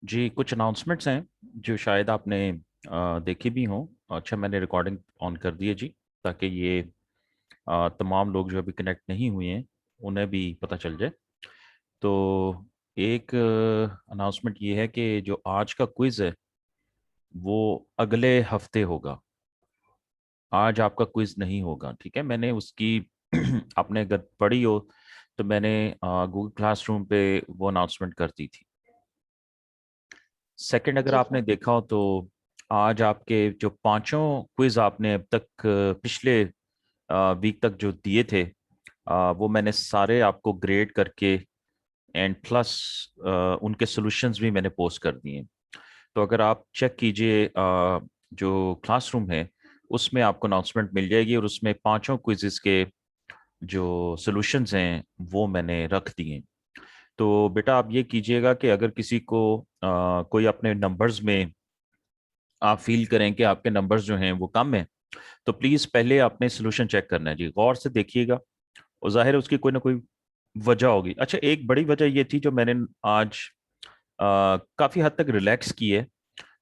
जी, कुछ अनाउंसमेंट्स हैं जो शायद आपने देखी भी हों। अच्छा, मैंने रिकॉर्डिंग ऑन कर दी है जी, ताकि ये तमाम लोग जो अभी कनेक्ट नहीं हुए हैं उन्हें भी पता चल जाए। तो एक अनाउंसमेंट ये है कि जो आज का क्विज़ है वो अगले हफ्ते होगा। आज आपका क्विज़ नहीं होगा, ठीक है। मैंने उसकी आपने अगर पढ़ी हो तो मैंने गूगल क्लासरूम पे वो अनाउंसमेंट कर दी थी। सेकंड, अगर जी आपने सर। देखा हो तो आज आपके जो पांचों क्विज आपने अब तक पिछले वीक तक जो दिए थे, वो मैंने सारे आपको ग्रेड करके एंड प्लस उनके सॉल्यूशंस भी मैंने पोस्ट कर दिए। तो अगर आप चेक कीजिए, जो क्लासरूम है उसमें आपको अनाउंसमेंट मिल जाएगी, और उसमें पांचों क्विज़ेस के जो सॉल्यूशंस हैं वो मैंने रख दिए। तो बेटा आप ये कीजिएगा कि अगर किसी को कोई अपने नंबर्स में आप फील करें कि आपके नंबर्स जो हैं वो कम हैं, तो प्लीज़ पहले आपने सोल्यूशन चेक करना है जी, गौर से देखिएगा। और जाहिर है उसकी कोई ना कोई वजह होगी। अच्छा, एक बड़ी वजह ये थी जो मैंने आज काफ़ी हद तक रिलैक्स की है,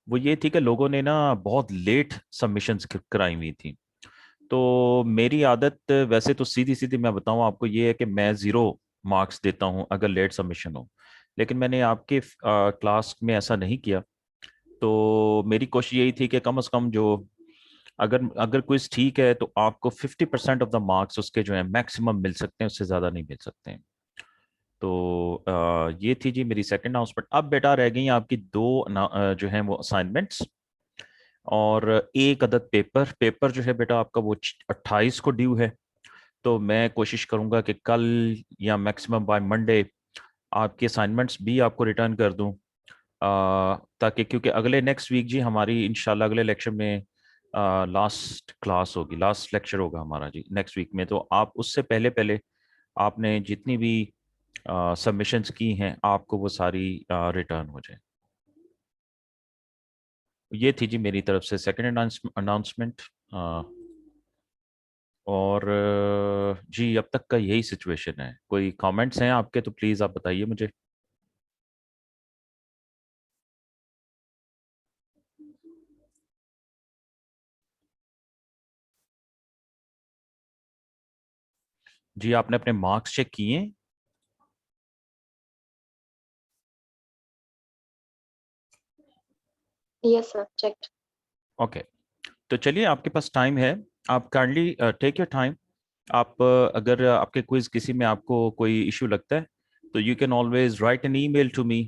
वो ये थी कि लोगों ने ना बहुत लेट सबमिशंस कराई हुई थी। तो मेरी आदत वैसे तो सीधी सीधी मैं बताऊं आपको, ये है कि मैं ज़ीरो मार्क्स देता हूं अगर लेट सबमिशन हो। लेकिन मैंने आपके क्लास में ऐसा नहीं किया। तो मेरी कोशिश यही थी कि कम से कम जो, अगर अगर क्विज ठीक है तो आपको 50% ऑफ द मार्क्स उसके जो है मैक्सिमम मिल सकते हैं, उससे ज़्यादा नहीं मिल सकते हैं। तो ये थी जी मेरी सेकंड अनाउंसमेंट। अब बेटा रह गई आपकी दो जो है वो असाइनमेंट्स और एक अदद पेपर। पेपर जो है बेटा आपका वो 28 को ड्यू है। तो मैं कोशिश करूंगा कि कल या मैक्सिमम बाय मंडे आपके असाइनमेंट्स भी आपको रिटर्न कर दूं, ताकि क्योंकि अगले नेक्स्ट वीक जी हमारी इंशाल्लाह अगले लेक्चर में लास्ट क्लास होगी, लास्ट लेक्चर होगा हमारा जी नेक्स्ट वीक में। तो आप उससे पहले पहले आपने जितनी भी सबमिशंस की हैं आपको वो सारी रिटर्न हो जाए। ये थी जी मेरी तरफ से सेकंड अनाउंसमेंट। और जी अब तक का यही सिचुएशन है। कोई कमेंट्स हैं आपके तो प्लीज़ आप बताइए मुझे। जी आपने अपने मार्क्स चेक किए? Yes sir, check. ओके, तो चलिए आपके पास टाइम है। आप काइंडली टेक योर टाइम। आप अगर आपके क्विज किसी में आपको कोई इशू लगता है तो you can always write an email to me.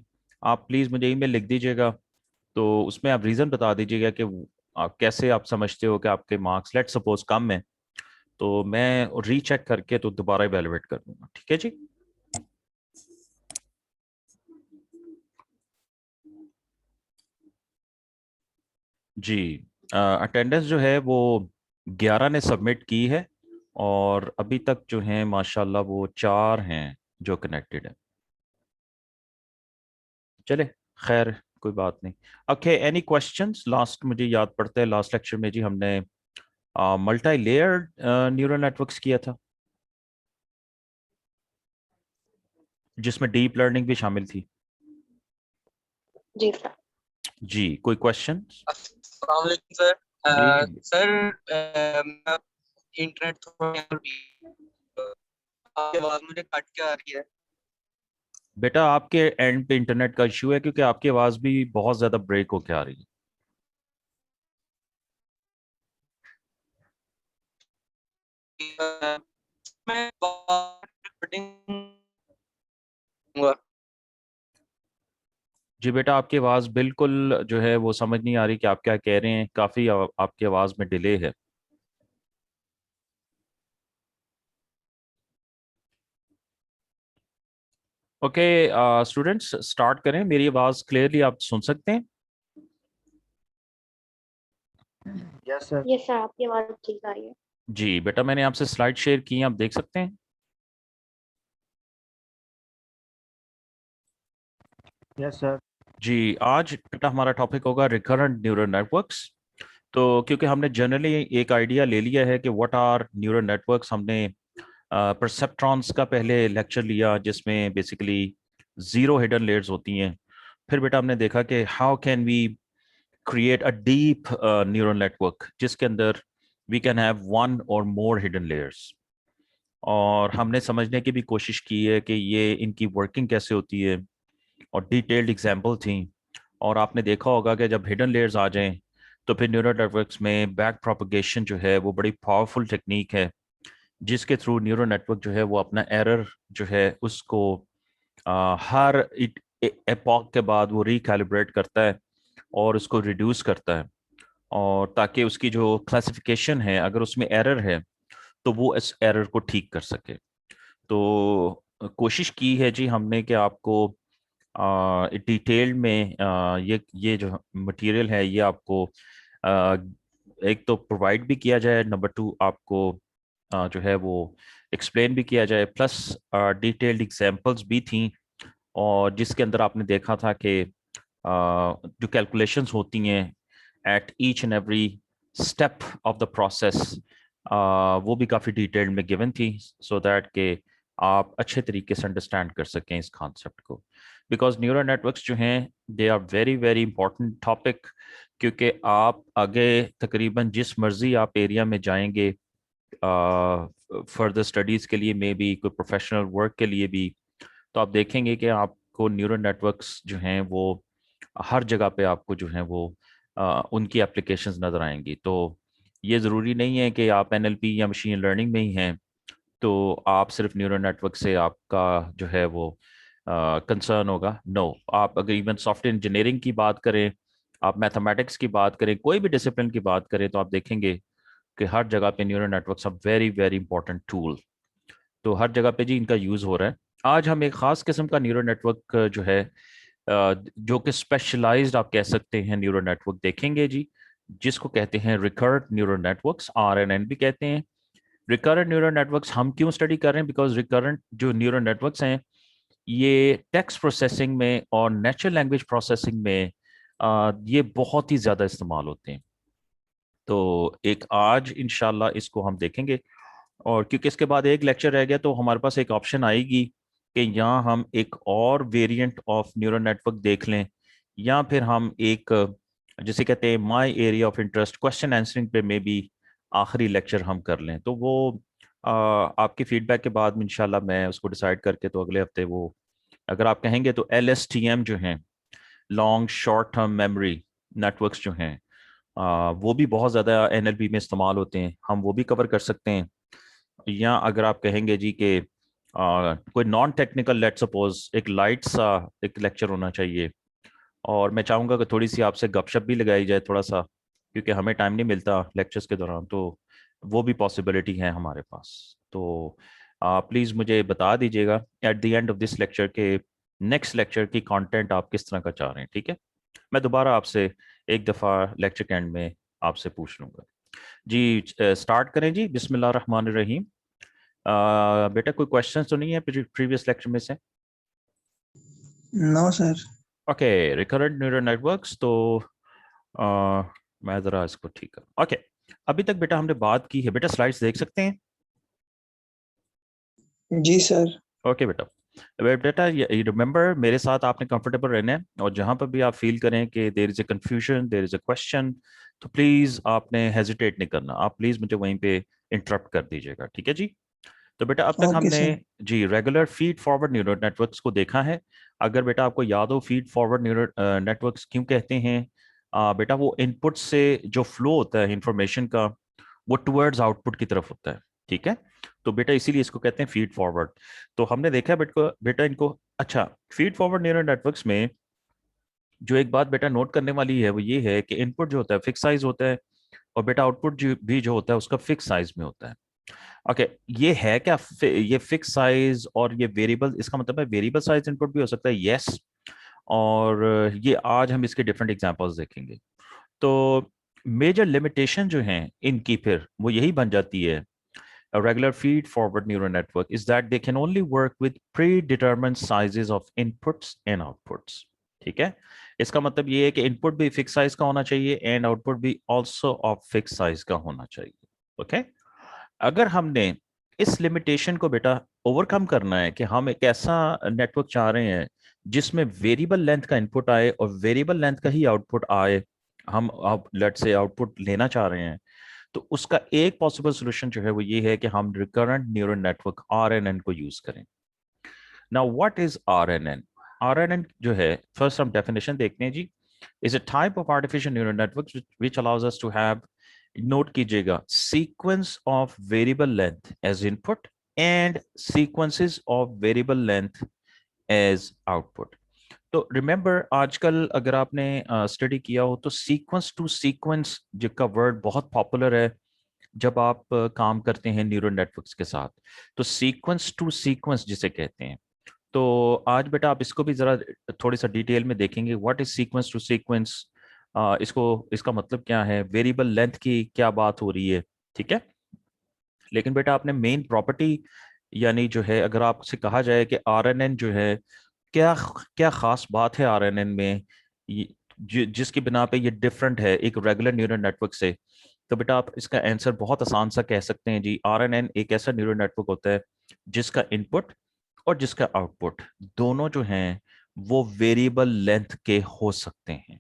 आप प्लीज़ मुझे ईमेल लिख दीजिएगा। तो उसमें आप रीज़न बता दीजिएगा कि आप कैसे आप समझते हो कि आपके मार्क्स लेट सपोज कम है, तो मैं रीचेक करके तो दोबारा इवेलुएट कर दूंगा, ठीक है जी। जी, अटेंडेंस जो है वो 11 ने सबमिट की है, और अभी तक जो है माशाल्लाह वो 4 हैं जो कनेक्टेड है। चले, खैर कोई बात नहीं। Okay, any questions? लास्ट मुझे याद पड़ता है लास्ट लेक्चर में जी हमने मल्टी लेयर्ड न्यूरल नेटवर्क्स किया था, जिसमें डीप लर्निंग भी शामिल थी। जी सर। जी, कोई क्वेश्चंस? अस्सलाम वालेकुम सर। जी सर, मैं इंटरनेट थोड़ा यहाँ पर आपकी आवाज मुझे कट के आ रही है। बेटा, आपके एंड पे इंटरनेट का इशू है, क्योंकि आपकी आवाज़ भी बहुत ज़्यादा ब्रेक होके आ रही है। मैं कटिंग जी बेटा, आपकी आवाज़ बिल्कुल जो है वो समझ नहीं आ रही कि आप क्या कह रहे हैं। काफ़ी आपकी आवाज़ में डिले है। ओके स्टूडेंट्स, स्टार्ट करें। मेरी आवाज़ क्लियरली आप सुन सकते हैं? Yes sir. यस सर, आपकी आवाज ठीक आ रही है। जी बेटा, मैंने आपसे स्लाइड शेयर की हैं, आप देख सकते हैं। Yes sir. जी, आज बेटा हमारा टॉपिक होगा रिकरेंट न्यूरल नेटवर्क्स। तो क्योंकि हमने जनरली एक आइडिया ले लिया है कि व्हाट आर न्यूरल नेटवर्क्स, हमने परसेप्ट्रॉन्स का पहले लेक्चर लिया जिसमें बेसिकली जीरो हिडन लेयर्स होती हैं। फिर बेटा हमने देखा कि how can we create a deep neural network जिसके अंदर वी कैन हैव वन और मोर हिडन लेयर्स, और हमने समझने की भी कोशिश की है कि ये इनकी वर्किंग कैसे होती है, और डिटेल्ड एग्जांपल थी। और आपने देखा होगा कि जब हिडन लेयर्स आ जाएं तो फिर न्यूरल नेटवर्क्स में बैक प्रोपगेशन जो है वो बड़ी पावरफुल टेक्निक है, जिसके थ्रू न्यूरल नेटवर्क जो है वो अपना एरर जो है उसको हर एपॉक के बाद वो रिकैलिब्रेट करता है और उसको रिड्यूस करता है, और ताकि उसकी जो क्लासिफिकेशन है अगर उसमें एरर है तो वो इस एरर को ठीक कर सके। तो कोशिश की है जी हमने कि आपको डिटेल में ये जो मटेरियल है ये आपको आ, एक तो प्रोवाइड भी किया जाए, नंबर टू आपको जो है वो एक्सप्लेन भी किया जाए, प्लस डिटेल्ड एग्जांपल्स भी थी, और जिसके अंदर आपने देखा था कि जो कैलकुलेशंस होती हैं at each and every step of the process वो भी काफ़ी डिटेल में गिवन थी, सो दैट के आप अच्छे तरीके से अंडरस्टैंड कर सकें इस कॉन्सेप्ट को। बिकॉज न्यूरल नेटवर्क्स जो हैं they are very very important topic, क्योंकि आप आगे तकरीबन जिस मर्जी आप एरिया में जाएंगे फर्दर स्टडीज़ के लिए, मे बी कोई प्रोफेशनल वर्क के लिए भी, तो आप देखेंगे कि आपको न्यूरल नेटवर्क्स जो हैं वो हर जगह पे आपको जो हैं वो उनकी एप्लीकेशंस नज़र आएंगी। तो ये ज़रूरी नहीं है कि आप एनएलपी या मशीन लर्निंग में ही हैं तो आप सिर्फ न्यूरल नेटवर्क से आपका जो है वो कंसर्न होगा। नो, आप अगर इवन सॉफ्टवेयर इंजीनियरिंग की बात करें, आप मैथमेटिक्स की बात करें, कोई भी डिसिप्लिन की बात करें, तो आप देखेंगे कि हर जगह पे neural networks are very very important tool. तो हर जगह पे जी इनका यूज़ हो रहा है। आज हम एक ख़ास किस्म का न्यूरल नेटवर्क जो है जो कि स्पेशलाइज्ड आप कह सकते हैं न्यूरल नेटवर्क देखेंगे जी, जिसको कहते हैं रिकर्रेंट न्यूरल नेटवर्क्स, आरएनएन भी कहते हैं। रिकरेंट न्यूरल नेटवर्क्स हम क्यों स्टडी कर रहे हैं? बिकॉज रिकरेंट जो न्यूरल नेटवर्क्स हैं ये टेक्स्ट प्रोसेसिंग में और नेचुरल लैंग्वेज प्रोसेसिंग में ये बहुत ही ज़्यादा इस्तेमाल होते हैं। तो एक आज इंशाल्लाह इसको हम देखेंगे, और क्योंकि इसके बाद एक लेक्चर रह गया तो हमारे पास एक ऑप्शन आएगी कि यहाँ हम एक और वेरिएंट ऑफ न्यूरल नेटवर्क देख लें, या फिर हम एक जिसे कहते हैं my area of interest question answering पे में भी आखिरी लेक्चर हम कर लें। तो वो आपकी फीडबैक के बाद इंशाल्लाह मैं उसको डिसाइड करके तो अगले हफ्ते वो, अगर आप कहेंगे तो LSTM जो हैं long short term memory networks जो हैं वो भी बहुत ज़्यादा NLP में इस्तेमाल होते हैं, हम वो भी कवर कर सकते हैं। या अगर आप कहेंगे जी कि कोई नॉन टेक्निकल, लेट सपोज एक लाइट सा एक लेक्चर होना चाहिए, और मैं चाहूँगा कि थोड़ी सी आपसे गपशप भी लगाई जाए थोड़ा सा, क्योंकि हमें टाइम नहीं मिलता लेक्चर्स के दौरान, तो वो भी पॉसिबिलिटी है हमारे पास। तो प्लीज़ मुझे बता दीजिएगा at the end of this lecture के नेक्स्ट लेक्चर की कंटेंट आप किस तरह का चाह रहे हैं, ठीक है? मैं दोबारा आपसे एक दफ़ा लेक्चर के एंड में आपसे पूछ लूँगा जी। स्टार्ट करें जी, बिस्मिल्लाह रहमान रहीम। बेटा कोई क्वेश्चन तो नहीं है प्रीवियस लेक्चर में से? No sir. Okay, recurrent neural networks, तो मैं ज़रा इसको ठीक कर। ओके, अभी तक बेटा हमने बात की है, बेटा स्लाइड्स देख सकते हैं? जी सर। ओके बेटा, बेटा ये रिमेंबर मेरे साथ आपने कंफर्टेबल रहना है, और जहाँ पर भी आप फील करें कि there is a confusion, there is a question, तो प्लीज़ आपने हेजिटेट नहीं करना, आप प्लीज़ मुझे वहीं पे इंटरप्ट कर दीजिएगा, ठीक है जी? तो बेटा अब तक ओके हमने सर। जी regular feed forward neural networks को देखा है। अगर बेटा आपको याद हो फीड फॉरवर्ड न्यूरल नेटवर्क्स क्यों कहते हैं, बेटा वो इनपुट से जो फ्लो होता है इंफॉर्मेशन का वो टुवर्ड्स आउटपुट की तरफ होता है, ठीक है? तो बेटा इसीलिए इसको कहते हैं फीड फॉरवर्ड। तो हमने देखा है बेटा इनको। अच्छा, फीड फॉरवर्ड न्यूरल नेटवर्क्स में जो एक बात बेटा नोट करने वाली है वो ये है कि इनपुट जो होता है फिक्स साइज होता है, और बेटा आउटपुट जो होता है उसका फिक्स साइज में होता है। ओके, ये है क्या ये फिक्स साइज और ये वेरिएबल, इसका मतलब है वेरिएबल साइज इनपुट भी हो सकता है, यस। और ये आज हम इसके डिफरेंट एग्जांपल्स देखेंगे। तो मेजर लिमिटेशन जो हैं इनकी फिर वो यही बन जाती है, a regular feed forward neural network is that they can only work with predetermined sizes of inputs and outputs, ठीक है? इसका मतलब ये है कि इनपुट भी फिक्स साइज का होना चाहिए एंड आउटपुट भी आल्सो ऑफ फिक्स साइज का होना चाहिए, ओके? अगर हमने इस लिमिटेशन को बेटा ओवरकम करना है कि हम एक ऐसा नेटवर्क चाह रहे हैं जिसमें वेरिएबल लेंथ का इनपुट आए और वेरिएबल लेंथ का ही आउटपुट आए, हम अब लेट से आउटपुट लेना चाह रहे हैं, तो उसका एक पॉसिबल सोल्यूशन जो है वो ये है कि हम रिकरेंट न्यूरल नेटवर्क RNN को यूज करें। Now what is RNN? RNN जो है, फर्स्ट हम डेफिनेशन देखते हैं जी, is a type of artificial neural network which allows us to have, नोट कीजिएगा, sequence of variable length as input and sequences of variable length as output. तो remember, आजकल अगर आपने स्टडी किया हो तो सीक्वेंस टू सीक्वेंस जिसका वर्ड बहुत पॉपुलर है जब आप काम करते हैं न्यूरल नेटवर्क्स के साथ, तो सीक्वेंस टू सीक्वेंस जिसे कहते हैं। तो आज बेटा आप इसको भी जरा थोड़ी सा डिटेल में देखेंगे, what is sequence to sequence, इसको, इसका मतलब क्या है, वेरिएबल लेंथ की क्या बात हो रही है, ठीक है। लेकिन बेटा आपने मेन प्रॉपर्टी, यानी जो है अगर आपसे कहा जाए कि RNN जो है, क्या क्या खास बात है RNN में, जिसकी बिना पे ये डिफरेंट है एक रेगुलर न्यूरल नेटवर्क से, तो बेटा आप इसका आंसर बहुत आसान सा कह सकते हैं जी, RNN एक ऐसा न्यूरल नेटवर्क होता है जिसका इनपुट और जिसका आउटपुट दोनों जो हैं वो वेरिएबल लेंथ के हो सकते हैं।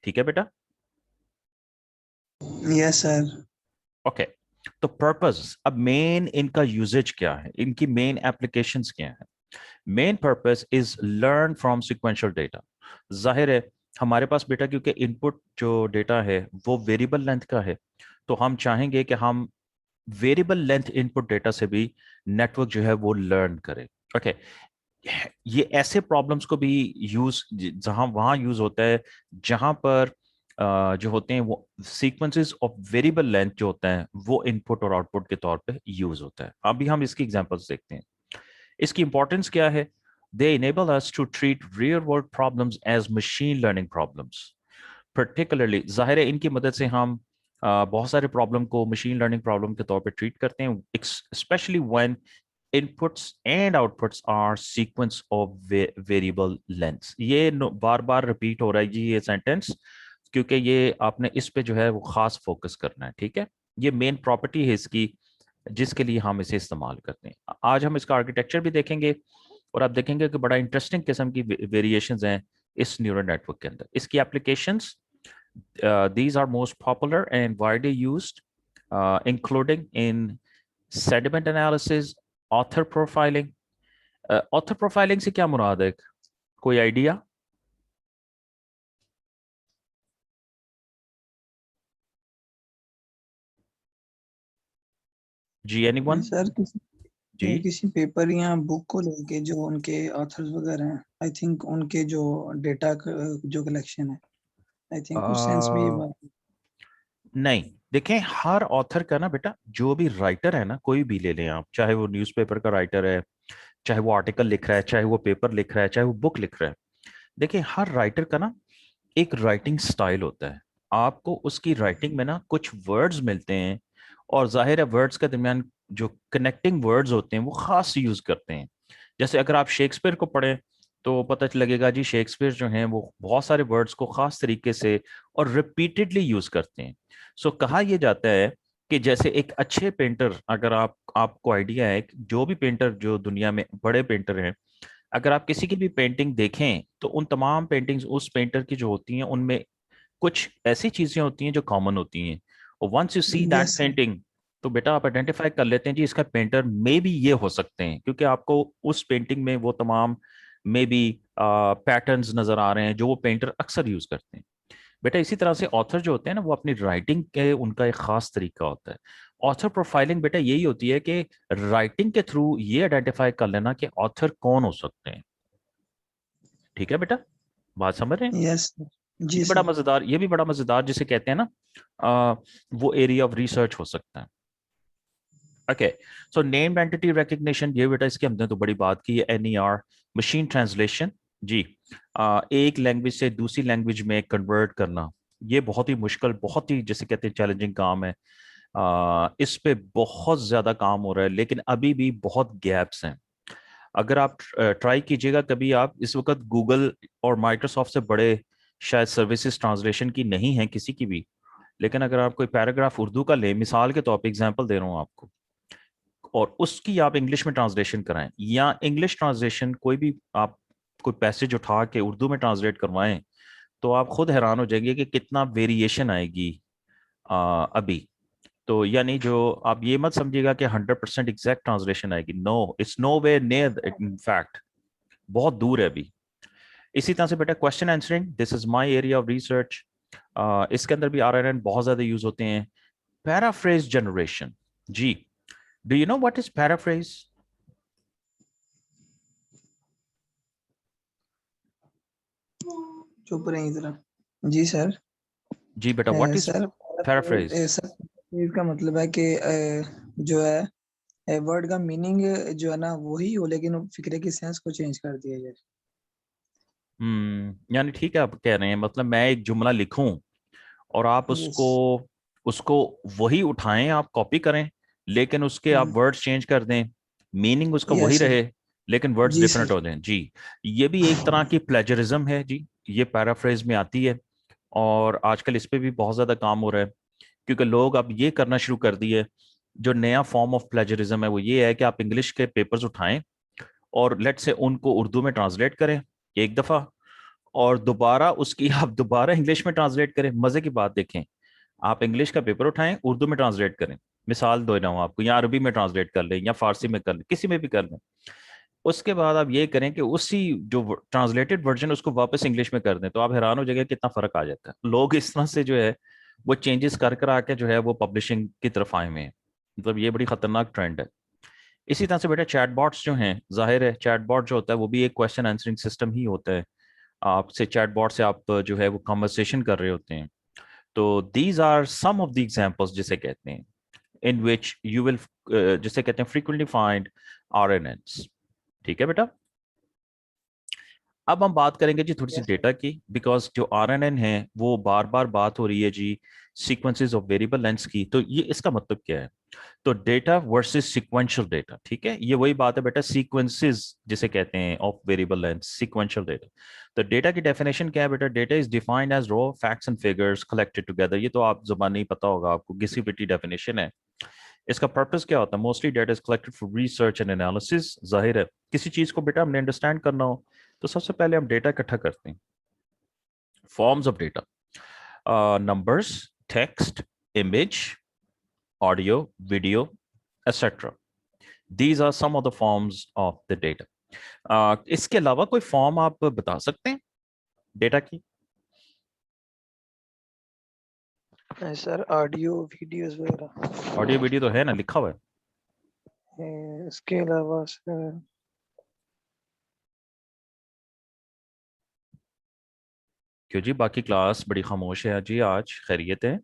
ठीक है बेटा? Yes sir. ओके, तो पर्पस, अब मेन इनका यूजेज क्या है, इनकी मेन एप्लीकेशंस क्या है? Main purpose is learn from sequential data. जाहिर है हमारे पास बेटा क्योंकि इनपुट जो डेटा है वो वेरिएबल लेंथ का है, तो हम चाहेंगे कि हम वेरिएबल लेंथ इनपुट डेटा से भी नेटवर्क जो है वो लर्न करे। ओके, ये ऐसे प्रॉब्लम्स को भी यूज, जहां वहां यूज होता है जहां पर जो होते हैं वो सीक्वेंसेस ऑफ वेरिएबल लेंथ जो होता है वो इनपुट और आउटपुट के तौर पे यूज होता है। अभी हम इसकी एग्जांपल्स देखते हैं। इसकी इंपॉर्टेंस क्या है? They enable us to treat real world problems as machine learning problems. Particularly जाहिर है इनकी मदद से हम बहुत सारे प्रॉब्लम को मशीन लर्निंग प्रॉब्लम के तौर पे ट्रीट करते हैं, specially when inputs and outputs are sequence of variable lengths. ये बार बार रिपीट हो रहा है जी ये सेंटेंस, क्योंकि ये आपने इस पे जो है वो खास फोकस करना है, ठीक है। ये मेन प्रॉपर्टी है इसकी जिसके लिए हम इसे इस्तेमाल करते हैं। आज हम इसका आर्किटेक्चर भी देखेंगे और आप देखेंगे कि बड़ा इंटरेस्टिंग किस्म की वेरिएशंस हैं इस न्यूरल नेटवर्क के अंदर। इसकी applications, these are most popular and widely used, including in sediment analysis, author profiling. Author profiling से क्या मुराद है, कोई आइडिया? जी एनीवन? सर जी किसी पेपर या बुक को लेके जो उनके ऑथर्स वगैरह हैं, आई थिंक उनके जो डेटा जो कलेक्शन है, आई थिंक उस सेंस में ये बात है। नहीं, देखें हर ऑथर का ना बेटा, जो भी राइटर है ना, कोई भी ले लें आप, चाहे वो न्यूज़पेपर का राइटर है, चाहे वो आर्टिकल लिख रहा है, चाहे वो पेपर लिख रहा है, चाहे वो बुक लिख रहा है, देखिए हर राइटर का ना एक राइटिंग स्टाइल होता है। आपको उसकी राइटिंग में ना कुछ वर्ड्स मिलते हैं, और जाहिर है वर्ड्स के दरमियान जो कनेक्टिंग वर्ड्स होते हैं वो खास यूज करते हैं। जैसे अगर आप शेक्सपियर को पढ़ें तो पता लगेगा जी शेक्सपियर जो हैं वो बहुत सारे वर्ड्स को खास तरीके से और रिपीटेडली यूज करते हैं। सो कहा यह जाता है कि जैसे एक अच्छे पेंटर, अगर आपको आइडिया है कि जो भी पेंटर जो दुनिया में बड़े पेंटर हैं, अगर आप किसी की भी पेंटिंग देखें तो उन तमाम पेंटिंग्स उस पेंटर की जो होती हैं उनमें कुछ ऐसी चीजें होती हैं जो कॉमन होती हैं, और once you see that yes sir. Painting तो बेटा आप आइडेंटिफाई कर लेते हैं जी इसका पेंटर मे बी ये हो सकते हैं, क्योंकि आपको उस पेंटिंग में वो तमाम मे बी पैटर्न्स नजर आ रहे हैं जो वो पेंटर अक्सर यूज करते हैं। बेटा इसी तरह से ऑथर जो होते हैं ना वो अपनी राइटिंग के उनका एक खास तरीका होता है। ऑथर प्रोफाइलिंग बेटा यही होती है कि राइटिंग के थ्रू ये आइडेंटिफाई कर लेना कि ऑथर कौन हो सकते हैं। ठीक है बेटा, बात समझ रहे हैं? Yes sir. जी ये बड़ा सर। मजेदार, ये भी बड़ा मजेदार जिसे कहते हैं ना वो एरिया ऑफ रिसर्च हो सकता है। ओके, सो नेम्ड एंटिटी रिकग्निशन, ये बेटा इसके हमने तो बड़ी बात की है। NER, मशीन ट्रांसलेशन जी, एक लैंग्वेज से दूसरी लैंग्वेज में कन्वर्ट करना, ये बहुत ही मुश्किल, बहुत ही जिसे कहते हैं चैलेंजिंग काम है। इस पे बहुत ज्यादा काम हो रहा है लेकिन अभी भी बहुत गैप्स हैं। अगर आप ट्राई कीजिएगा कभी, आप इस वक्त गूगल और माइक्रोसॉफ्ट से बड़े शायद सर्विसेज ट्रांसलेशन की नहीं है किसी की भी, लेकिन अगर आप कोई पैराग्राफ उर्दू का ले, मिसाल के तौर पे एग्जांपल दे रहा हूँ आपको, और उसकी आप इंग्लिश में ट्रांसलेशन कराएं, या इंग्लिश ट्रांसलेशन कोई भी आप कोई पैसेज उठा के उर्दू में ट्रांसलेट करवाएं तो आप खुद हैरान हो जाएंगे कि कितना वेरिएशन आएगी अभी। तो यानी जो आप ये मत समझिएगा कि 100% एग्जैक्ट ट्रांसलेशन आएगी, no, it's no way near, in fact बहुत दूर है अभी। इसी तरह से बेटा question answering, this is my area of research. इसके अंदर भी आरएनएन बहुत ज्यादा यूज होते हैं। पैराफ्रेज जनरेशन, जी, do you know what is paraphrase? चुप रहे इधर। जी सर। जी बेटा, what is sir paraphrase? Sir इसका मतलब है कि जो है वर्ड का मीनिंग जो है ना वही हो, लेकिन फिक्रे की सेंस को चेंज कर दिया जाए। यानी ठीक है, आप कह रहे हैं मतलब मैं एक जुमला लिखूं और आप यस। उसको उसको वही उठाएं, आप कॉपी करें, लेकिन उसके आप वर्ड्स चेंज कर दें, मीनिंग उसका वही यस सर। रहे लेकिन वर्ड्स जी डिफरेंट सर। हो जाएं। जी, ये भी एक तरह की प्लेजरिज्म है जी, ये पैराफ्रेज में आती है। और आजकल इस पे भी बहुत ज्यादा काम हो रहा है, क्योंकि लोग अब ये करना शुरू कर दिए। जो नया फॉर्म ऑफ प्लेजरिज्म है वो ये है कि आप इंग्लिश के पेपर्स उठाएं और लेट से उनको उर्दू में ट्रांसलेट करें एक दफा, और दोबारा उसकी आप दोबारा इंग्लिश में ट्रांसलेट करें। मजे की बात देखें, आप इंग्लिश का पेपर उठाएं, उर्दू में ट्रांसलेट करें, मिसाल दो रहा हूं आपको, या अरबी में ट्रांसलेट कर लें या फारसी में कर लें, किसी में भी कर लें। उसके बाद आप ये करें कि उसी जो ट्रांसलेटेड वर्जन उसको वापस इंग्लिश में कर दें, तो आप हैरान हो जाएंगे कितना फर्क आ जाता है। लोग इस तरह से जो है वो चेंजेस कर कर आके जो है वो पब्लिशिंग की तरफ आए हुए हैं। मतलब ये बड़ी खतरनाक ट्रेंड है। इसी तरह से बेटा चैटबॉट्स जो हैं, जाहिर है चैटबॉट जो होता है वो भी एक क्वेश्चन आंसरिंग सिस्टम ही होता है। आपसे चैटबॉट से आप जो है वो कन्वर्सेशन कर रहे होते हैं। तो these are some of the examples जिसे कहते हैं इन विच यू विल, जिसे कहते हैं फ्रीक्वेंटली फाइंड आरएनएन्स। ठीक है बेटा, अब हम बात करेंगे जी थोड़ी सी यस सर। डेटा की, बिकॉज जो आरएनएन है वो बार बार बात हो रही है जी सीक्वेंसेस ऑफ वेरिएबल लेंथ्स की। तो ये इसका मतलब क्या है? तो डेटा वर्सेस सीक्वेंशियल डेटा, ठीक है, ये वही बात है बेटा, सीक्वेंसेस जिसे कहते हैं of variable length, sequential data. तो डेटा की डेफिनेशन क्या है बेटा? Data is defined as raw facts and figures collected together. ये तो आप जुबानी ही पता होगा आपको, घिसी पिटी डेफिनेशन है। इसका पर्पस क्या होता है? Mostly data is collected for research and analysis. जाहिर है किसी चीज को बेटा हमने अंडरस्टैंड करना हो तो सबसे पहले हम डेटा इकट्ठा करते हैं। Forms of data, numbers, text, image, audio, video, etc. These are some of the forms of the data. इसके अलावा कोई फॉर्म आप बता सकते हैं डेटा की? सर ऑडियो वीडियोस वगैरह। ऑडियो वीडियो तो है ना, लिखा हुआ है। इसके अलावा सर क्यों जी, बाकी क्लास बड़ी खामोश है जी आज, खैरियत है?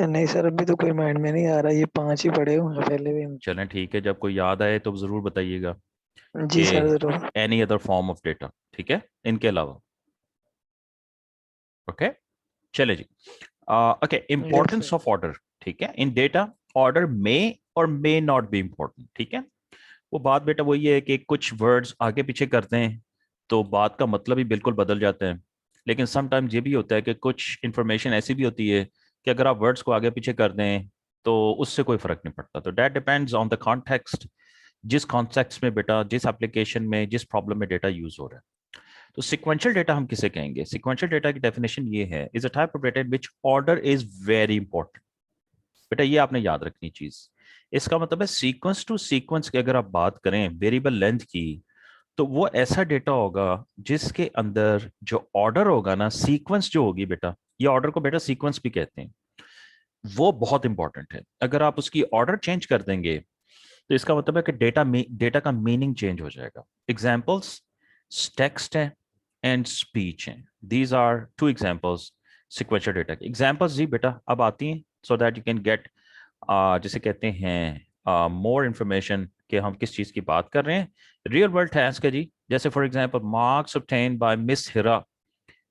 नहीं सर, अभी तो कोई माइंड में नहीं आ रहा, ये 5 ही पढ़े हुए हैं पहले भी। चलें ठीक है, जब कोई याद आए तो जरूर बताइएगा जी कि सर जरूर। Any other form of data, ठीक है, इनके अलावा। ओके, चले जी। Okay, yes importance sir. Of order, ठीक है, इन डेटा ऑर्डर मे और मे नॉट बी इंपॉर्टेंट, ठीक है। वो बात बेटा वही है कि कुछ वर्ड्स आगे पीछे करते हैं तो बात का मतलब ही बिल्कुल बदल जाता है। लेकिन समटाइम्स ये भी होता है कि कुछ इंफॉर्मेशन ऐसी भी होती है कि अगर आप वर्ड्स को आगे पीछे कर दें तो उससे कोई फर्क नहीं पड़ता। तो that depends on the context, जिस कॉन्टेक्स्ट में बेटा, जिस एप्लीकेशन में, जिस प्रॉब्लम में डेटा यूज हो रहा है। तो सिक्वेंशियल डेटा हम किसे कहेंगे? सिक्वेंशियल डेटा की डेफिनेशन ये है, is a type of data in which order is very important. बेटा ये आपने याद रखनी चीज, इसका मतलब है सीक्वेंस टू सीक्वेंस की अगर आप बात करें वेरिएबल लेंथ की, तो वो ऐसा डेटा होगा जिसके अंदर जो ऑर्डर होगा ना, सीक्वेंस जो होगी बेटा, ये ऑर्डर को बेटा सीक्वेंस भी कहते हैं, वो बहुत इंपॉर्टेंट है। अगर आप उसकी ऑर्डर चेंज कर देंगे तो इसका मतलब है कि डेटा का मीनिंग चेंज हो जाएगा। एग्जाम्पल्स टेक्स्ट है एंड स्पीच है, these are two examples sequential data के। एग्जाम्पल्स जी बेटा अब आती हैं, so that you can get जिसे कहते हैं मोर इंफॉर्मेशन कि हम किस चीज़ की बात कर रहे हैं। रियल वर्ल्ड टास्क है जी, जैसे for example marks obtain bye miss Hira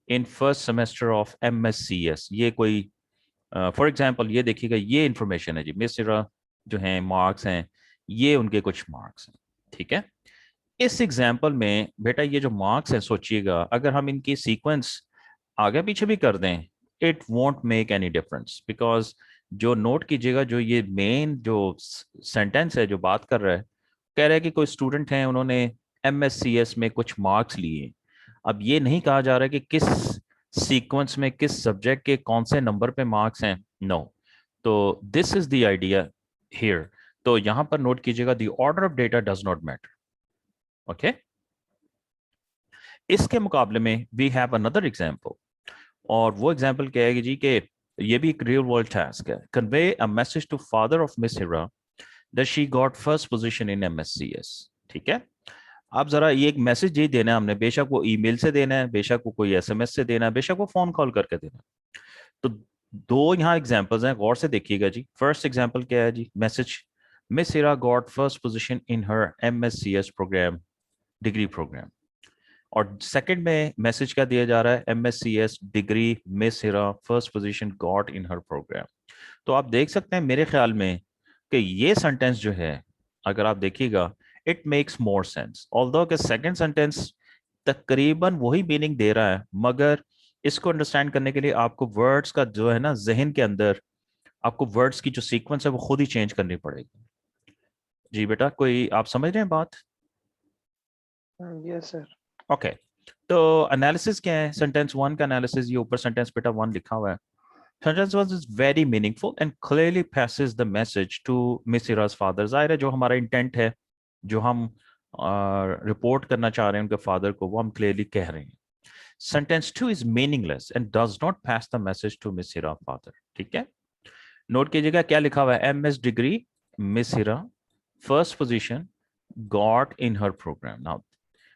in first semester of MSCS। ये कोई फॉर एग्जांपल ये देखिएगा, ये इंफॉर्मेशन है जी, मिस हिरा जो हैं मार्क्स हैं, ये उनके कुछ मार्क्स हैं, ठीक है। इस एग्जाम्पल में बेटा ये जो मार्क्स हैं, सोचिएगा अगर हम इनकी सीक्वेंस आगे पीछे भी कर दें it won't make any difference, because जो नोट कीजिएगा, जो ये मेन जो सेंटेंस है जो बात कर रहा है, कह रहा है कि कोई स्टूडेंट हैं, उन्होंने MSCS में कुछ मार्क्स लिए। अब ये नहीं कहा जा रहा है कि किस सीक्वेंस में किस सब्जेक्ट के कौन से नंबर पे मार्क्स हैं, नो। तो this is the idea here. तो यहां पर नोट कीजिएगा, the order of data does not matter. Okay, इसके मुकाबले में वी हैव अनदर एग्जांपल, और वो एग्जांपल क्या है कि जी के ये भी एक रियल वर्ल्ड टास्क है। Convey a message to father of miss Hira that she got first position in MSCS। ठीक है, आप जरा ये एक मैसेज ही देना है हमने, बेशक वो ईमेल से देना है, बेशक वो कोई SMS से देना है, बेशक वो फोन कॉल करके देना है। तो दो यहाँ एग्जांपल्स हैं, गौर से देखिएगा जी। फर्स्ट एग्जांपल क्या है जी, message, miss Hira got first position in her MSCS programme, degree programme. और सेकंड में मैसेज क्या दिया जा रहा है, MSCS degree miss Hira first position got in her programme. तो आप देख सकते हैं मेरे ख्याल में कि ये सेंटेंस जो है, अगर आप देखिएगा, it makes more sense, although कि सेकंड सेंटेंस तकरीबन वही मीनिंग दे रहा है, मगर इसको अंडरस्टैंड करने के लिए आपको वर्ड्स का जो है ना, जहन के अंदर आपको वर्ड्स की जो सीक्वेंस है वो खुद ही चेंज करनी पड़ेगी। जी बेटा, कोई आप समझ रहे हैं बात? Yes sir. ओके, तो एनालिसिस क्या है, सेंटेंस वन का एनालिसिस, ये ऊपर सेंटेंस बेटा वन लिखा हुआ है। Sentence one is very meaningful and clearly passes the message to Miss Hira's father। जाहिर है जो हमारा इंटेंट है, जो हम रिपोर्ट करना चाह रहे हैं उनके फादर को, वो हम क्लियरली कह रहे हैं। Sentence two is meaningless and does not pass the message to miss Hira father. ठीक है, नोट कीजिएगा क्या लिखा हुआ है, MS degree miss Hira first position got in her program. Now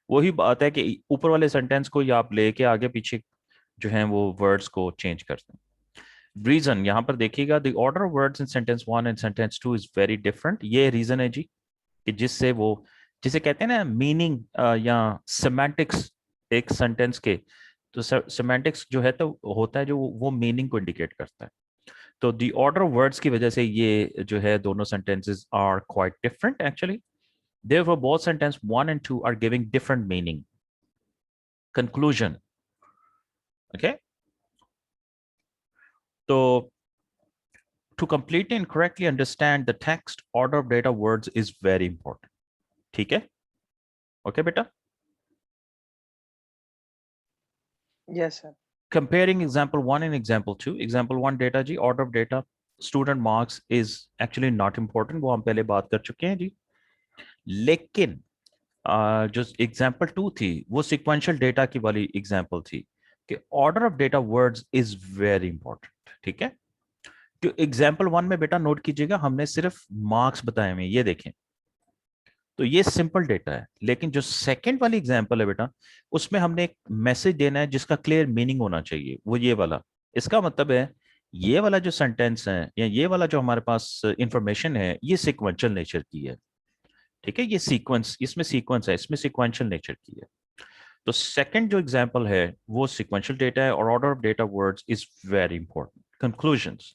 वही बात है कि ऊपर वाले सेंटेंस को ही आप लेके आगे पीछे जो है वो वर्ड्स को चेंज करते हैं। रीजन यहां पर देखिएगा, the order of words in sentence one and sentence two is very different. ये रीजन है जी कि जिससे वो, जिसे कहते हैं ना मीनिंग या सिमेंटिक्स एक सेंटेंस के, तो सिमेंटिक्स जो है तो होता है जो वो मीनिंग को इंडिकेट करता है। तो द ऑर्डर ऑफ वर्ड्स की वजह से ये जो है दोनों sentences are quite different actually. Therefore, both sentence 1 and 2 are giving different meaning. Conclusion. Okay. So, to completely and correctly understand the text, order of data words is very important. ठीक है? Okay, beta? Yes sir. Comparing example 1 and example 2. Example 1 data ji, order of data, student marks is actually not important. वो हम पहले बात कर चुके हैं जी। लेकिन जो एग्जाम्पल 2 थी वो सिक्वेंशियल डेटा की वाली एग्जाम्पल थी कि order of data words is very important. ठीक है, तो एग्जाम्पल 1 में बेटा नोट कीजिएगा, हमने सिर्फ मार्क्स बताए हुए, ये देखें, तो ये सिंपल डेटा है। लेकिन जो सेकंड वाली एग्जाम्पल है बेटा, उसमें हमने एक मैसेज देना है जिसका क्लियर मीनिंग होना चाहिए, वो ये वाला। इसका मतलब है ये वाला जो सेंटेंस है या ये वाला जो हमारे पास इंफॉर्मेशन है, ये सिक्वेंशियल नेचर की है। ठीक है, ये सीक्वेंस, इसमें सीक्वेंस है, इसमें सिक्वेंशियल नेचर की है। तो सेकंड जो एग्जांपल है वो सिक्वेंशियल डेटा है और order of data words is very important. Conclusions,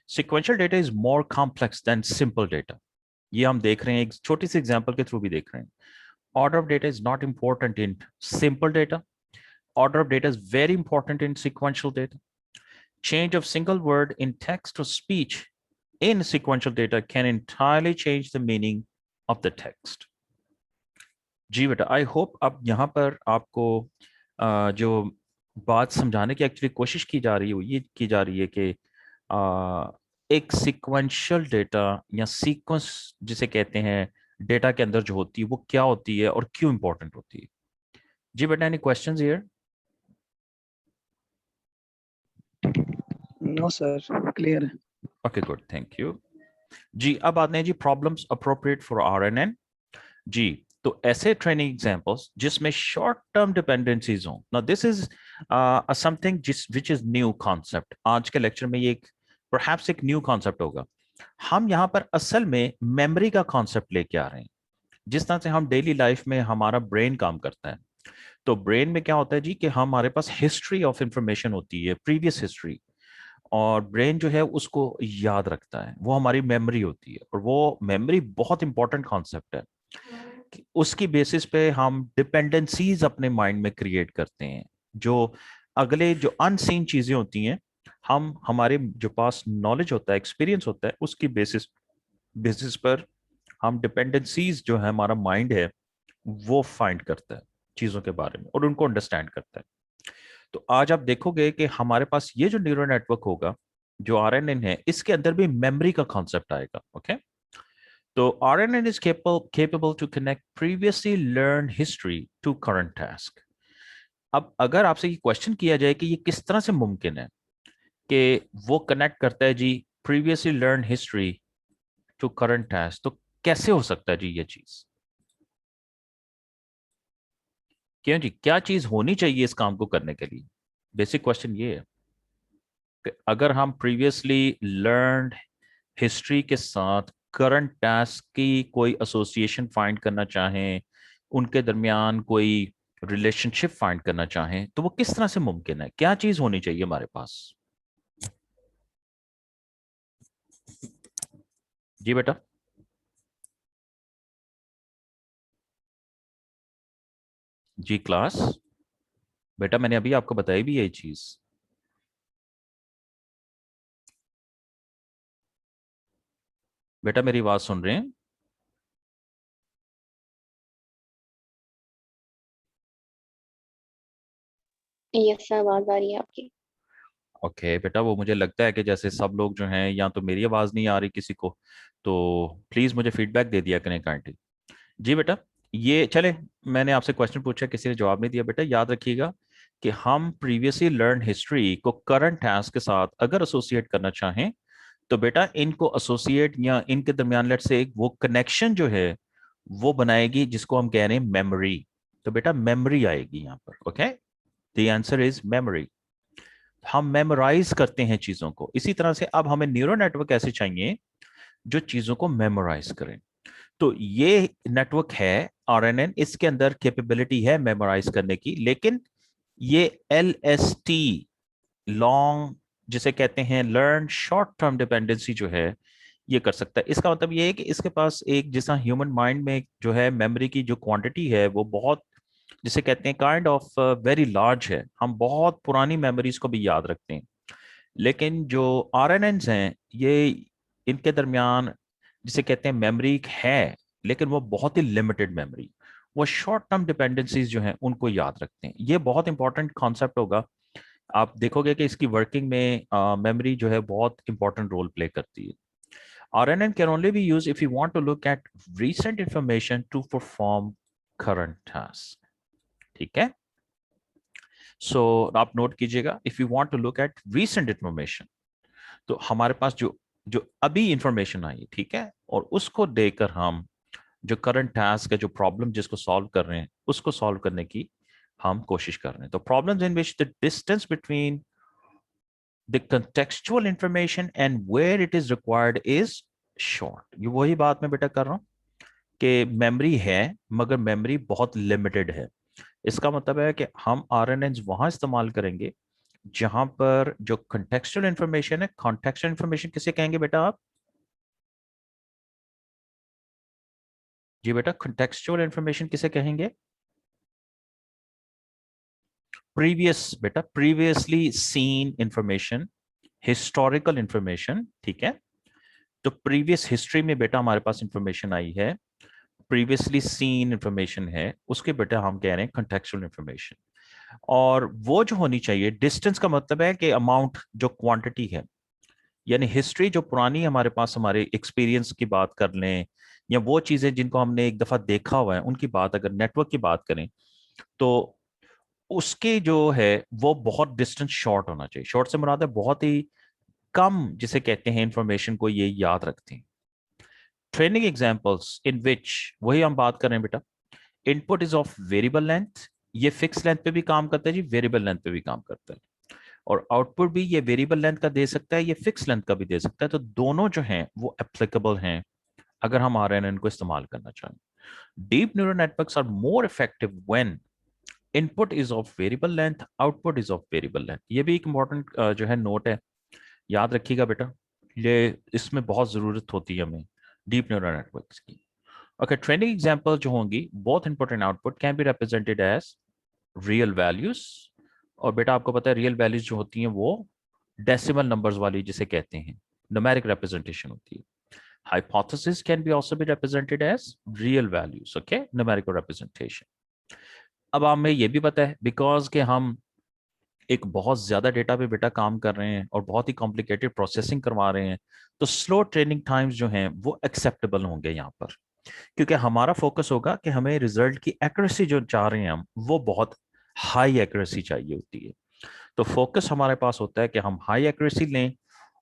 sequential data is more complex than simple data. ये हम देख रहे हैं, एक छोटी सी एग्जांपल के थ्रू भी देख रहे हैं। Order of data is not important in simple data, order of data is very important in sequential data. Change of single word in text or speech in sequential data can entirely change the meaning of the text। जी बेटा, I hope अब यहाँ पर आपको जो बात समझाने की actually कोशिश की जा रही है वो ये की जा रही है कि एक सीक्वेंशियल डेटा या सीक्वेंस जिसे कहते हैं डेटा के अंदर जो होती है वो क्या होती है और क्यों इंपॉर्टेंट होती है। जी बेटा, any questions here? No sir, clear है। ओके गुड, थैंक यू जी। अब आते हैं जी प्रॉब्लम्स अप्रोप्रिएट फॉर RNN। जी, तो ऐसे ट्रेनिंग एग्जांपल्स जिसमें शॉर्ट टर्म डिपेंडेंसीज हो। Now this is something which is new concept. आज के लेक्चर में ये एक परहैप्स एक न्यू कॉन्सेप्ट होगा। हम यहाँ पर असल में मेमोरी का कॉन्सेप्ट लेके आ रहे हैं। जिस तरह से हम डेली लाइफ में हमारा ब्रेन काम करता है, तो ब्रेन में क्या होता है जी कि हमारे पास हिस्ट्री ऑफ इंफॉर्मेशन होती है, प्रीवियस हिस्ट्री, और ब्रेन जो है उसको याद रखता है, वो हमारी मेमोरी होती है। और वो मेमोरी बहुत इंपॉर्टेंट कॉन्सेप्ट है। उसकी बेसिस पे हम डिपेंडेंसीज अपने माइंड में क्रिएट करते हैं, जो अगले जो अनसीन चीजें होती हैं हम हमारे जो पास नॉलेज होता है, एक्सपीरियंस होता है, उसकी बेसिस पर हम डिपेंडेंसीज जो है, हमारा माइंड है वो फाइंड करता है चीजों के बारे में और उनको अंडरस्टैंड करता है। तो आज आप देखोगे कि हमारे पास ये जो न्यूरल नेटवर्क होगा, जो आरएनएन है, इसके अंदर भी मेमोरी का कॉन्सेप्ट आएगा। ओके, तो RNN is capable to connect previously learn history to current task. अब अगर आपसे ये क्वेश्चन किया जाए कि ये किस तरह से मुमकिन है कि वो कनेक्ट करता है जी previously learn history to current task, तो कैसे हो सकता है जी ये चीज? क्यों जी, क्या चीज होनी चाहिए इस काम को करने के लिए? बेसिक क्वेश्चन ये है कि अगर हम प्रीवियसली लर्नड हिस्ट्री के साथ करंट टास्क की कोई एसोसिएशन फाइंड करना चाहें, उनके दरमियान कोई रिलेशनशिप फाइंड करना चाहें, तो वो किस तरह से मुमकिन है? क्या चीज होनी चाहिए हमारे पास? जी बेटा। जी क्लास। बेटा मैंने अभी आपको बताई भी यही चीज। बेटा मेरी बात सुन रहे हैं? यस सर, आवाज आ रही है आपकी। ओके बेटा, वो मुझे लगता है कि जैसे सब लोग जो हैं, या तो मेरी आवाज़ नहीं आ रही किसी को, तो प्लीज़ मुझे फीडबैक दे दिया करें काइंडली। जी बेटा, ये चले, मैंने आपसे क्वेश्चन पूछा, किसी ने जवाब नहीं दिया। बेटा याद रखिएगा कि हम प्रीवियसली लर्न हिस्ट्री को करंट टास्क के साथ अगर एसोसिएट करना चाहें, तो बेटा इनको एसोसिएट या इनके दरमियान लेट से एक वो कनेक्शन जो है वो बनाएगी, जिसको हम कह रहे हैं मेमोरी। तो बेटा मेमोरी आएगी यहाँ पर। Okay, the answer is memory. हम मेमोराइज करते हैं चीजों को। इसी तरह से अब हमें न्यूरल नेटवर्क ऐसे चाहिए जो चीजों को मेमोराइज करें। तो ये नेटवर्क है आरएनएन, इसके अंदर कैपेबिलिटी है मेमोराइज करने की, लेकिन ये एलएसटी, लॉन्ग, जिसे कहते हैं लर्न शॉर्ट टर्म डिपेंडेंसी जो है, ये कर सकता है। इसका मतलब ये है कि इसके पास एक, जैसा ह्यूमन माइंड में जो है मेमोरी की जो क्वांटिटी है वो बहुत, जिसे कहते हैं काइंड ऑफ वेरी लार्ज है। हम बहुत पुरानी मेमोरीज को भी याद रखते हैं, लेकिन जो आरएनएन्स हैं ये, इनके दरमियान जिसे कहते हैं मेमोरी है, लेकिन वो बहुत ही लिमिटेड मेमोरी, वो शॉर्ट टर्म डिपेंडेंसीज जो हैं उनको याद रखते हैं। ये बहुत इंपॉर्टेंट कॉन्सेप्ट होगा। आप देखोगे कि इसकी वर्किंग में मेमोरी जो है बहुत इंपॉर्टेंट रोल प्ले करती है। RNN can only be used if you want to look at recent information to perform current task. ठीक है, सो आप नोट कीजिएगा, if you want to look at recent information, तो हमारे पास जो जो अभी इंफॉर्मेशन आई, ठीक है, और उसको देकर हम जो करंट टास्क है, जो प्रॉब्लम जिसको सॉल्व कर रहे हैं, उसको सॉल्व करने की हम कोशिश कर रहे हैं। तो problems in which the distance between the contextual information and where it is required is short। ये वही बात मैं बेटा कर रहा हूँ कि मेमोरी है मगर मेमोरी बहुत लिमिटेड है। इसका मतलब है कि हम आरएनएन्स वहां इस्तेमाल करेंगे जहां पर जो कॉन्टेक्सचुअल इंफॉर्मेशन है। कॉन्टेक्सचुअल इंफॉर्मेशन किसे कहेंगे बेटा आप? जी बेटा, कॉन्टेक्सचुअल इंफॉर्मेशन किसे कहेंगे? प्रीवियस बेटा, previously seen information, historical information, ठीक है। तो प्रीवियस हिस्ट्री में बेटा हमारे पास इंफॉर्मेशन आई है, प्रीवियसली सीन इंफॉर्मेशन है, उसके बेटा हम कह रहे हैं कॉन्टेक्सचुअल इंफॉर्मेशन। और वो जो होनी चाहिए, डिस्टेंस का मतलब है कि अमाउंट, जो क्वांटिटी है, यानी हिस्ट्री जो पुरानी हमारे पास, हमारे एक्सपीरियंस की बात कर लें, या वो चीजें जिनको हमने एक दफा देखा हुआ है उनकी बात, अगर नेटवर्क की बात करें, तो उसके जो है वो बहुत डिस्टेंस शॉर्ट होना चाहिए। शॉर्ट से मुराद है बहुत ही कम, जिसे कहते हैं इंफॉर्मेशन को ये याद रखते हैं। ट्रेनिंग एग्जांपल्स इन विच, वही हम बात कर रहे हैं बेटा, input is of variable length, ये फिक्स लेंथ पे भी काम करता है जी, वेरिएबल लेंथ पे भी काम करता है। और आउटपुट भी ये वेरिएबल लेंथ का दे सकता है, ये फिक्स लेंथ का भी दे सकता है। तो दोनों जो हैं वो एप्लीकेबल हैं अगर हम आरएनएन को इस्तेमाल करना चाहें। Deep neural networks are more effective when input is of variable length, output is of variable length. ये भी एक इंपॉर्टेंट जो है नोट है, याद रखिएगा बेटा, ये इसमें बहुत जरूरत होती है हमें डीप न्यूरल नेटवर्क्स की। ओके, ट्रेनिंग एग्जांपल जो होंगी, both input and output can be represented as real values. और बेटा आपको पता है रियल वैल्यूज जो होती हैं वो डेसिमल नंबर्स वाली जिसे कहते हैं, न्यूमेरिक रिप्रेजेंटेशन होती है। Hypothesis can be also be represented as real values, okay, numerical representation. अब हमें ये भी पता है बिकॉज कि हम एक बहुत ज्यादा डेटा पे बेटा काम कर रहे हैं और बहुत ही कॉम्प्लिकेटेड प्रोसेसिंग करवा रहे हैं, तो स्लो ट्रेनिंग टाइम्स जो हैं वो एक्सेप्टेबल होंगे यहाँ पर, क्योंकि हमारा फोकस होगा कि हमें रिजल्ट की एक्यूरेसी जो चाह रहे हैं हम, वो बहुत हाई एक्यूरेसी चाहिए होती है। तो फोकस हमारे पास होता है कि हम हाई एक्यूरेसी लें,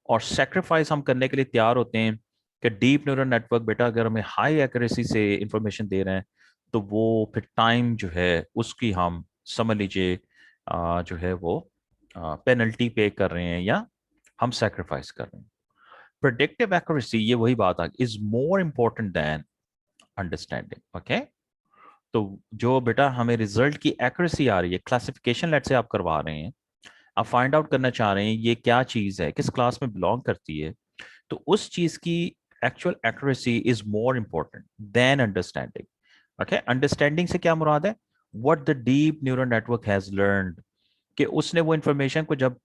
और सेक्रीफाइस हम करने के लिए तैयार होते हैं कि डीप न्यूरल नेटवर्क बेटा अगर हमें हाई एक्यूरेसी से इंफॉर्मेशन दे रहे हैं, तो वो फिर टाइम जो है उसकी हम समझ लीजिए जो है वो पेनल्टी पे कर रहे हैं या हम सेक्रीफाइस कर रहे हैं। प्रेडिक्टिव एक्यूरेसी, ये वही बात a is more important than understanding, okay. तो जो बेटा हमें रिजल्ट की एक्यूरेसी आ रही है, क्लासिफिकेशन लेट से आप करवा रहे हैं, आप फाइंड आउट करना चाह रहे हैं ये क्या चीज है, किस क्लास में बिलोंग करती है, तो उस चीज की actual accuracy is more important than understanding, okay. Understanding से क्या मुराद है, what the deep neural network has learned, कि उसने वो इंफॉर्मेशन को जब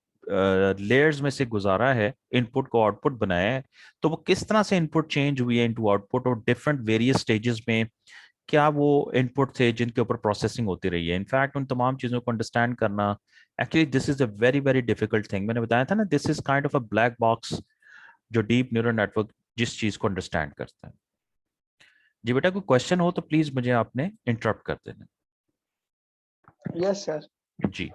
लेयर्स में से गुजारा है, इनपुट को आउटपुट बनाया है, तो वो किस तरह से इनपुट चेंज हुई है इनटू आउटपुट, और डिफरेंट वेरियस स्टेजेस में क्या वो इनपुट थे जिनके ऊपर प्रोसेसिंग होती रही है। इनफैक्ट उन तमाम चीज़ों को अंडरस्टैंड करना, actually this is a very very difficult thing. मैंने बताया था ना, this is kind of a black box, जो डीप न्यूरल नेटवर्क जिस चीज़ को अंडरस्टैंड करता है। जी बेटा, कोई क्वेश्चन हो तो प्लीज मुझे आपने इंटरप्ट कर देना। Yes sir. जी,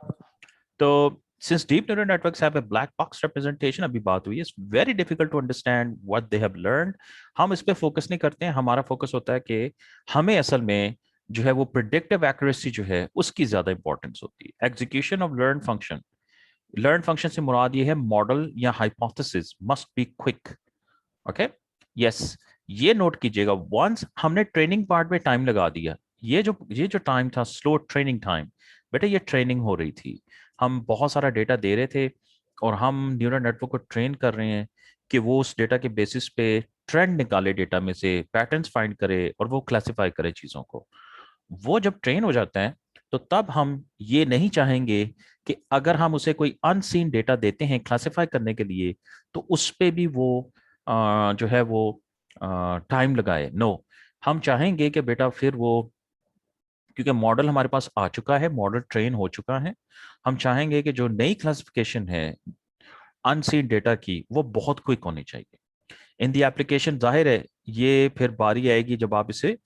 तो since deep neural networks have a black box representation, अभी बात हुई है, it's very difficult to understand what they have learned। हम इस पे फोकस नहीं करते हैं, हमारा फोकस होता है कि हमें असल में जो है वो प्रिडिक्टिव एक्यूरेसी जो है उसकी ज्यादा इंपॉर्टेंस होती है। एग्जीक्यूशन ऑफ लर्न फंक्शन से मुराद ये है मॉडल या hypothesis must be quick, okay. Yes, ये नोट कीजिएगा, वंस हमने ट्रेनिंग पार्ट में टाइम लगा दिया, ये जो टाइम था स्लो ट्रेनिंग टाइम, बेटा ये ट्रेनिंग हो रही थी, हम बहुत सारा डेटा दे रहे थे और हम न्यूरल नेटवर्क को ट्रेन कर रहे हैं कि वो उस डेटा के बेसिस पे ट्रेंड निकाले, डेटा में से पैटर्न्स फाइंड करे और वो क्लासिफाई करे चीज़ों को। वो जब ट्रेन हो जाता है तो तब हम ये नहीं चाहेंगे कि अगर हम उसे कोई अनसीन डेटा देते हैं क्लासिफाई करने के लिए, तो उस पे भी वो जो है वो टाइम लगाए। नो, हम चाहेंगे कि बेटा फिर वो, क्योंकि मॉडल हमारे पास आ चुका है, मॉडल ट्रेन हो चुका है, हम चाहेंगे कि जो नई क्लासिफिकेशन है अनसीन डेटा की वो बहुत क्विक होनी चाहिए इन दी एप्लीकेशन। जाहिर है ये फिर बारी आएगी जब आप इसे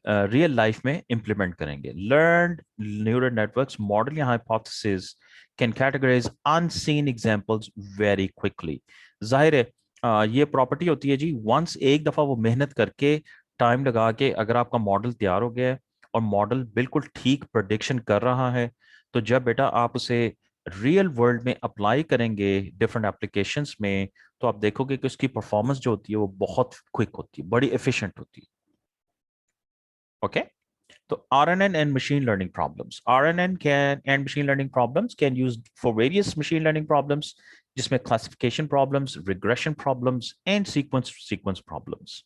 रियल लाइफ में इंप्लीमेंट करेंगे। लर्नड न्यूरल नेटवर्क्स मॉडल या hypothesis can categorise unseen examples very quickly. जाहिर है ये प्रॉपर्टी होती है जी, वंस एक दफा वो मेहनत करके टाइम लगा के अगर आपका मॉडल तैयार हो गया है और मॉडल बिल्कुल ठीक प्रेडिक्शन कर रहा है, तो जब बेटा आप उसे रियल वर्ल्ड में अप्लाई करेंगे डिफरेंट एप्लीकेशंस में, तो आप देखोगे कि उसकी परफॉर्मेंस जो होती है वो बहुत क्विक होती है, बड़ी एफिशिएंट होती है, ओके। तो RNN and machine learning problems, RNN can and machine learning problems can use for various machine learning problems, जिसमें classification problems, regression problems and sequence problems।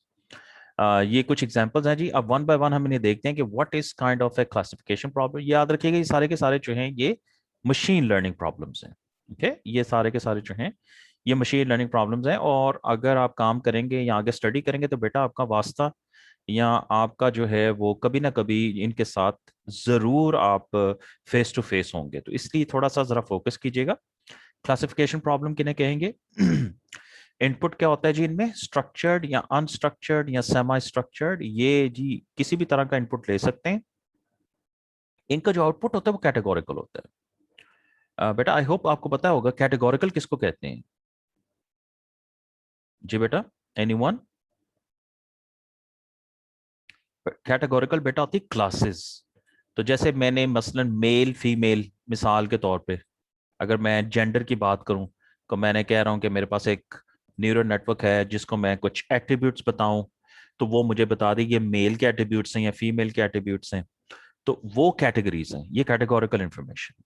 ये कुछ एग्जांपल्स हैं जी। अब वन बाय वन हम इन्हें देखते हैं कि what is kind of A classification problem. याद रखिएगा ये सारे के सारे जो हैं ये मशीन लर्निंग प्रॉब्लम्स हैं, ओके। ये सारे के सारे जो हैं ये मशीन लर्निंग प्रॉब्लम्स हैं, और अगर आप काम करेंगे या आगे स्टडी करेंगे तो बेटा आपका वास्ता या आपका जो है वो कभी ना कभी इनके साथ जरूर आप फेस टू फेस होंगे, तो इसलिए थोड़ा सा जरा फोकस कीजिएगा। क्लासिफिकेशन प्रॉब्लम किन्हें कहेंगे? इनपुट क्या होता है जी इनमें, स्ट्रक्चर्ड या अनस्ट्रक्चर्ड या सेमी स्ट्रक्चर्ड, ये जी किसी भी तरह का इनपुट ले सकते हैं। इनका जो आउटपुट होता है वो कैटेगोरिकल होता है। बेटा आई होप आपको पता होगा कैटेगोरिकल किसको कहते हैं जी बेटा, एनीवन? कैटेगोरिकल बेटा होती क्लासेस। तो जैसे मैंने मसलन मेल फीमेल मिसाल के तौर पे, अगर मैं जेंडर की बात करूं, तो मैंने कह रहा हूं कि मेरे पास एक न्यूरल नेटवर्क है जिसको मैं कुछ एट्रीब्यूट्स बताऊं, तो वो मुझे बता दे ये मेल के एट्रीब्यूट्स हैं या फीमेल के एट्रीब्यूट्स हैं, तो वो कैटेगरीज हैं, ये categorical information.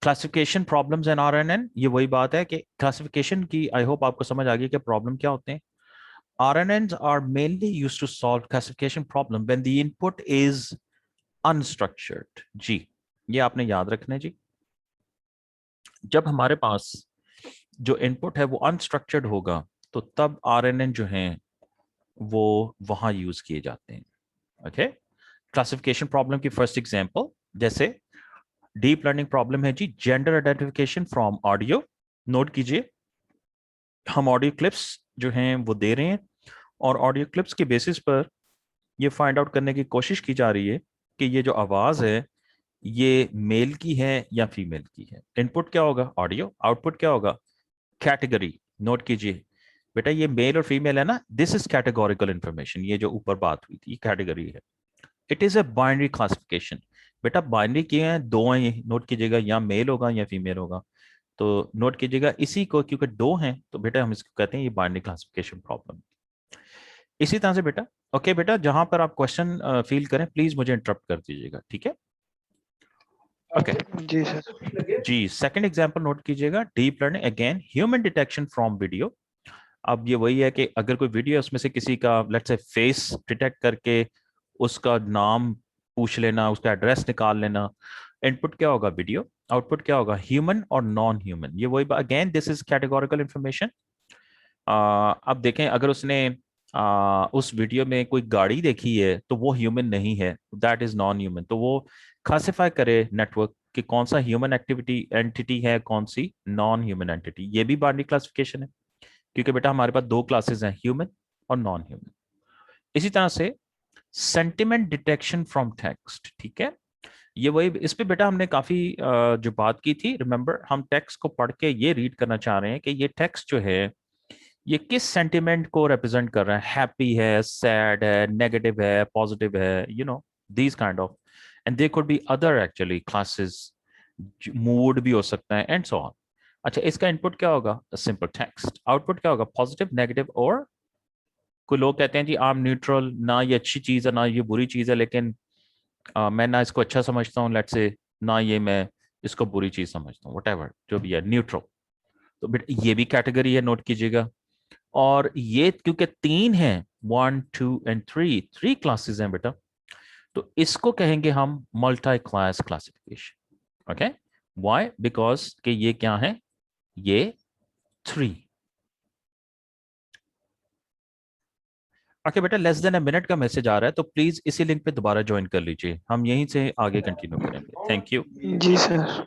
Classification problems and RNN, ये वही बात है कि क्लासिफिकेशन की आई होप आपको समझ आ गई कि प्रॉब्लम क्या होते हैं। RNNs are mainly used to solve classification problem when the input is unstructured। जी, ये आपने याद रखना है जी। जब हमारे पास जो इनपुट है वो अनस्ट्रक्चर्ड होगा तो तब आरएनएन जो हैं वो वहां यूज किए जाते हैं। ओके, क्लासिफिकेशन प्रॉब्लम की फर्स्ट एग्जांपल, जैसे डीप लर्निंग प्रॉब्लम है जी, gender identification from audio. Note कीजिए, हम ऑडियो क्लिप्स जो हैं वो दे रहे हैं और ऑडियो क्लिप्स के बेसिस पर ये फाइंड आउट करने की कोशिश की जा रही है कि ये जो आवाज है ये मेल की है या फीमेल की है। इनपुट क्या होगा? ऑडियो। आउटपुट क्या होगा? कैटेगरी। नोट कीजिए बेटा, ये मेल और फीमेल है ना, दिस इज कैटेगोरिकल इंफॉर्मेशन। ये जो ऊपर बात हुई थी कैटेगरी है। It is a binary classification. बेटा बाइनरी किए हैं, दो हैं, ये नोट कीजिएगा, या मेल होगा या फीमेल होगा। तो नोट कीजिएगा इसी को, क्योंकि दो हैं तो बेटा हम इसको कहते हैं ये बाइनरी क्लासिफिकेशन प्रॉब्लम। इसी तरह से बेटा, ओके बेटा, जहां पर आप क्वेश्चन फील करें प्लीज मुझे इंटरप्ट कर दीजिएगा, ठीक है? ओके जी सर। जी, सेकंड एग्जांपल नोट कीजिएगा, deep learning again human detection from video. अब ये वही है कि अगर कोई वीडियो उसमें से किसी का लेट्स से फेस डिटेक्ट करके उसका नाम पूछ लेना, उसका एड्रेस निकाल लेना। इनपुट क्या होगा? वीडियो। आउटपुट क्या होगा? ह्यूमन और नॉन ह्यूमन। ये वही again this is categorical information. अब देखें, अगर उसने उस वीडियो में कोई गाड़ी देखी है तो वो ह्यूमन नहीं है, दैट इज नॉन ह्यूमन। तो वो क्लासिफाई करे नेटवर्क कि कौन सा ह्यूमन एक्टिविटी एंटिटी है, कौन सी नॉन ह्यूमन एंटिटी। ये भी बाइनरी क्लासिफिकेशन है, क्योंकि बेटा हमारे पास दो क्लासेस हैं, ह्यूमन और नॉन ह्यूमन। इसी तरह से सेंटिमेंट डिटेक्शन फ्रॉम टेक्स्ट, ठीक है? ये वही, इस पे बेटा हमने काफी जो बात की थी, रिमेंबर, हम टेक्स्ट को पढ़ के ये रीड करना चाह रहे हैं कि ये टेक्स्ट जो है ये किस सेंटिमेंट को रिप्रेजेंट कर रहा है। हैप्पी है, सैड है, नेगेटिव है, पॉजिटिव है, you know these kind of. And they could be other actually classes, mood भी हो सकता है एंड सो ऑन। अच्छा, इसका इनपुट क्या होगा? Simple text. आउटपुट क्या होगा? पॉजिटिव, नेगेटिव, और कोई लोग कहते हैं जी आम न्यूट्रल, ना ये अच्छी चीज है ना ये बुरी चीज है, लेकिन मैं ना इसको अच्छा समझता हूँ, लेट्स से, ना ये मैं इसको बुरी चीज समझता हूँ, व्हाटएवर जो भी है, न्यूट्रल। तो बेटा ये भी कैटेगरी है, नोट कीजिएगा। और ये क्योंकि तीन हैं, 1 2 एंड 3, थ्री क्लासेस हैं बेटा, तो इसको कहेंगे हम multi class classification. Okay, why? Because कि ये क्या है? ये 3। ओके बेटा, लेस देन अ मिनट का मैसेज आ रहा है, तो प्लीज इसी लिंक पे दोबारा ज्वाइन कर लीजिए, हम यहीं से आगे कंटिन्यू करेंगे। Thank you. जी सर।